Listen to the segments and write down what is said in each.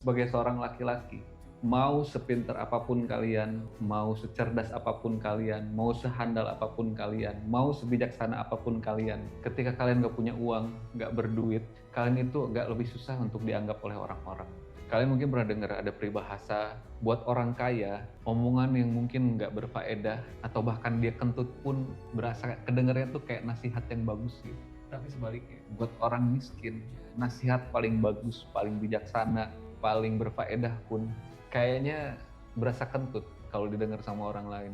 Sebagai seorang laki-laki, mau sepintar apapun kalian, mau secerdas apapun kalian, mau sehandal apapun kalian, mau sebijaksana apapun kalian, ketika kalian nggak punya uang, nggak berduit, kalian itu agak lebih susah untuk dianggap oleh orang-orang. Kalian mungkin pernah dengar ada peribahasa, buat orang kaya, omongan yang mungkin nggak berfaedah, atau bahkan dia kentut pun berasa kedengarannya tuh kayak nasihat yang bagus gitu. Tapi sebaliknya, buat orang miskin, nasihat paling bagus, paling bijaksana, paling berfaedah pun kayaknya berasa kentut kalau didengar sama orang lain.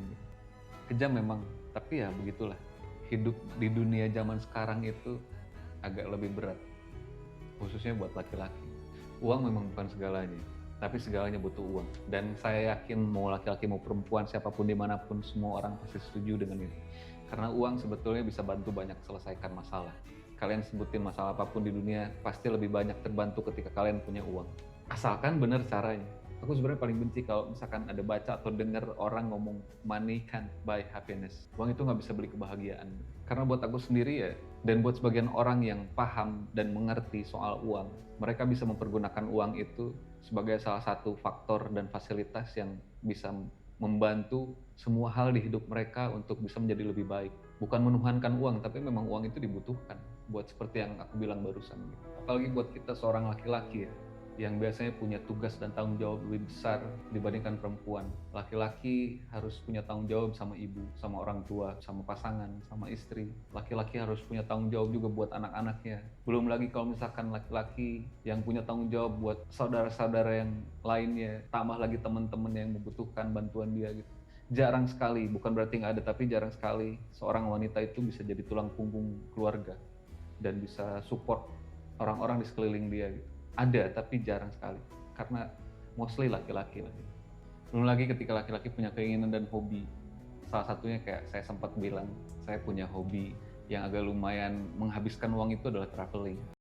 Kejam memang, tapi ya begitulah. Hidup di dunia zaman sekarang itu agak lebih berat, khususnya buat laki-laki. Uang memang bukan segalanya, tapi segalanya butuh uang. Dan saya yakin mau laki-laki mau perempuan, siapapun dimanapun, semua orang pasti setuju dengan itu. Karena uang sebetulnya bisa bantu banyak selesaikan masalah. Kalian sebutin masalah apapun di dunia, pasti lebih banyak terbantu ketika kalian punya uang. Asalkan benar caranya. Aku sebenarnya paling benci kalau misalkan ada baca atau dengar orang ngomong money can't buy happiness. Uang itu nggak bisa beli kebahagiaan. Karena buat aku sendiri ya, dan buat sebagian orang yang paham dan mengerti soal uang, mereka bisa mempergunakan uang itu sebagai salah satu faktor dan fasilitas yang bisa membantu semua hal di hidup mereka untuk bisa menjadi lebih baik. Bukan menuhankan uang, tapi memang uang itu dibutuhkan buat seperti yang aku bilang barusan. Apalagi buat kita seorang laki-laki ya, yang biasanya punya tugas dan tanggung jawab lebih besar dibandingkan perempuan. Laki-laki harus punya tanggung jawab sama ibu, sama orang tua, sama pasangan, sama istri. Laki-laki harus punya tanggung jawab juga buat anak-anaknya. Belum lagi kalau misalkan laki-laki yang punya tanggung jawab buat saudara-saudara yang lainnya, tambah lagi teman-teman yang membutuhkan bantuan dia gitu. Jarang sekali, bukan berarti nggak ada, tapi jarang sekali seorang wanita itu bisa jadi tulang punggung keluarga dan bisa support orang-orang di sekeliling dia gitu. Ada, tapi jarang sekali. Karena mostly laki-laki lah. Belum lagi ketika laki-laki punya keinginan dan hobi. Salah satunya kayak saya sempat bilang, saya punya hobi yang agak lumayan menghabiskan uang itu adalah traveling.